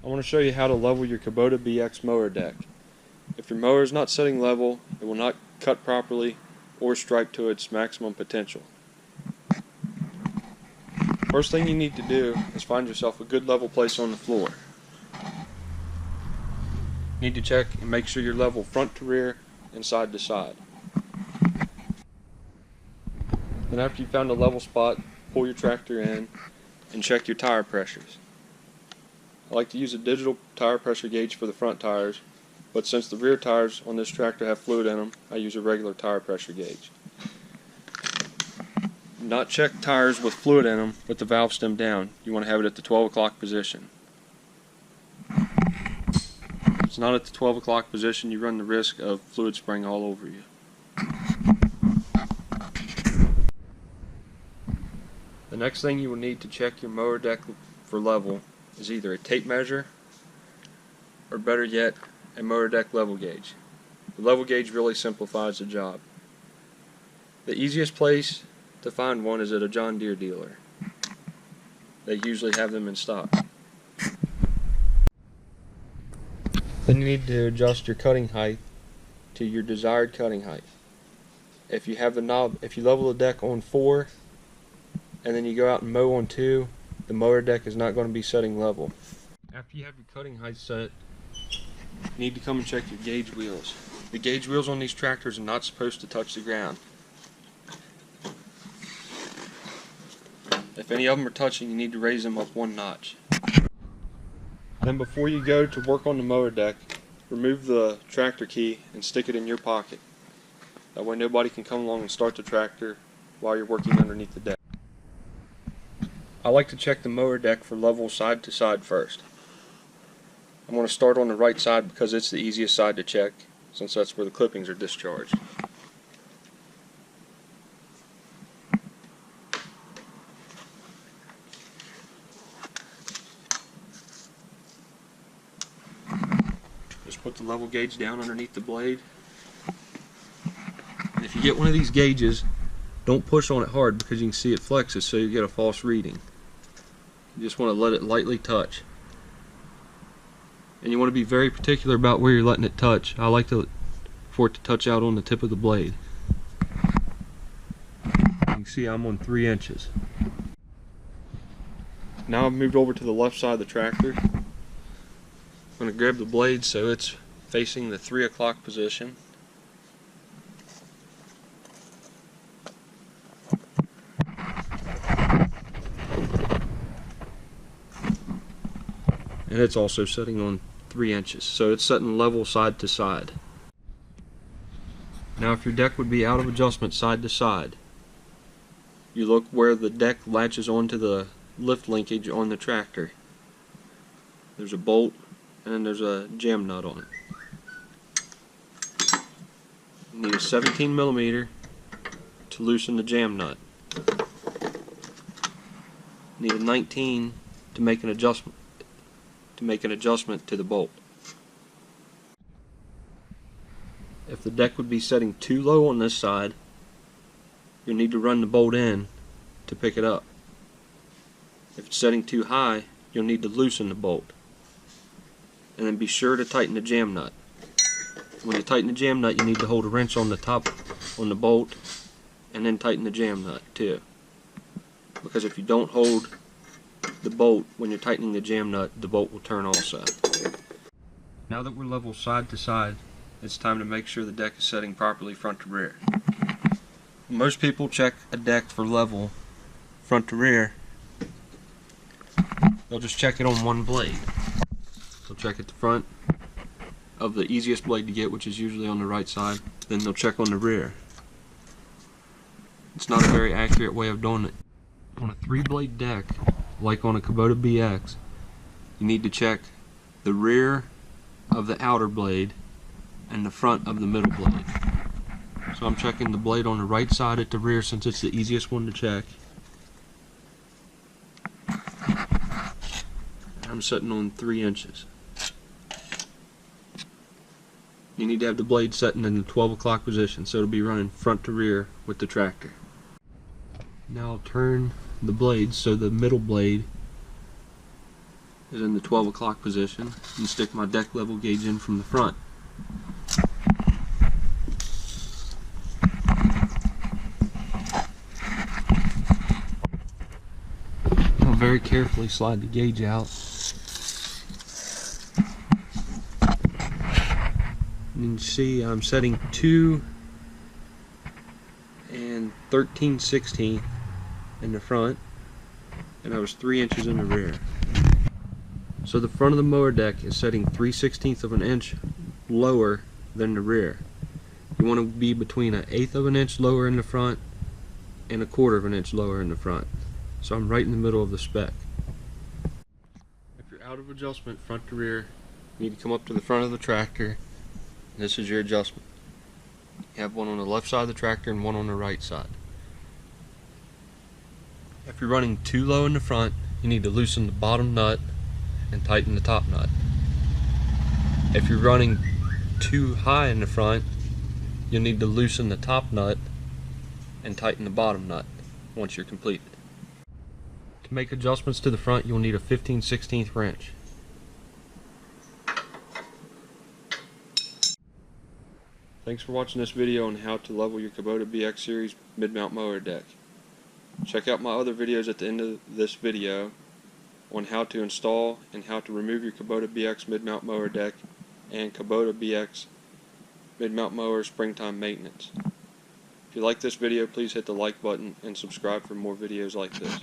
I want to show you how to level your Kubota BX mower deck. If your mower is not setting level, it will not cut properly or stripe to its maximum potential. First thing you need to do is find yourself a good level place on the floor. You need to check and make sure you're level front to rear and side to side. Then after you've found a level spot, pull your tractor in and check your tire pressures. I like to use a digital tire pressure gauge for the front tires, but since the rear tires on this tractor have fluid in them, I use a regular tire pressure gauge. Do not check tires with fluid in them with the valve stem down. You want to have it at the 12 o'clock position. If it's not at the 12 o'clock position, you run the risk of fluid spraying all over you. The next thing you will need to check your mower deck for level is either a tape measure or, better yet, a mower deck level gauge. The level gauge really simplifies the job. The easiest place to find one is at a John Deere dealer. They usually have them in stock. Then you need to adjust your cutting height to your desired cutting height. If you have the knob, if you level the deck on 4 and then you go out and mow on 2, the mower deck is not going to be setting level. After you have your cutting height set, you need to come and check your gauge wheels. The gauge wheels on these tractors are not supposed to touch the ground. If any of them are touching, you need to raise them up 1 notch. Then before you go to work on the mower deck, remove the tractor key and stick it in your pocket. That way nobody can come along and start the tractor while you're working underneath the deck. I like to check the mower deck for level side to side first. I'm going to start on the right side because it's the easiest side to check, since that's where the clippings are discharged. Just put the level gauge down underneath the blade. And if you get one of these gauges, don't push on it hard because you can see it flexes, so you get a false reading. You just want to let it lightly touch. And you want to be very particular about where you're letting it touch. I like for it to touch out on the tip of the blade. You can see I'm on 3 inches. Now I've moved over to the left side of the tractor. I'm going to grab the blade so it's facing the 3 o'clock position. And it's also setting on 3 inches, so it's setting level side to side. Now if your deck would be out of adjustment side to side, you look where the deck latches onto the lift linkage on the tractor. There's a bolt and then there's a jam nut on it. You need a 17 millimeter to loosen the jam nut. You need a 19 to make an adjustment to the bolt. If the deck would be setting too low on this side, you'll need to run the bolt in to pick it up. If it's setting too high, you'll need to loosen the bolt. And then be sure to tighten the jam nut. When you tighten the jam nut, you need to hold a wrench on the top on the bolt and then tighten the jam nut too. Because if you don't hold the bolt when you're tightening the jam nut, the bolt will turn also. Now that we're level side to side, it's time to make sure the deck is setting properly front to rear. Most people check a deck for level front to rear. They'll just check it on one blade. They'll check at the front of the easiest blade to get, which is usually on the right side. Then they'll check on the rear. It's not a very accurate way of doing it. On a 3-blade deck, like on a Kubota BX, you need to check the rear of the outer blade and the front of the middle blade. So I'm checking the blade on the right side at the rear since it's the easiest one to check. I'm setting on 3 inches. You need to have the blade setting in the 12 o'clock position so it'll be running front to rear with the tractor. Now I'll turn the blade so the middle blade is in the 12 o'clock position and stick my deck level gauge in from the front. I'll very carefully slide the gauge out. And you can see I'm setting 2 and 13/16 in the front, and I was 3 inches in the rear. So the front of the mower deck is setting 3/16 of an inch lower than the rear. You want to be between 1/8 of an inch lower in the front and 1/4 of an inch lower in the front. So I'm right in the middle of the spec. If you're out of adjustment front to rear, you need to come up to the front of the tractor. This is your adjustment. You have one on the left side of the tractor and one on the right side. If you're running too low in the front, you need to loosen the bottom nut and tighten the top nut. If you're running too high in the front, you'll need to loosen the top nut and tighten the bottom nut once you're completed. To make adjustments to the front, you'll need a 15/16 wrench. Thanks for watching this video on how to level your Kubota BX Series mid-mount mower deck. Check out my other videos at the end of this video on how to install and how to remove your Kubota BX mid-mount mower deck and Kubota BX mid-mount mower springtime maintenance. If you like this video, please hit the like button and subscribe for more videos like this.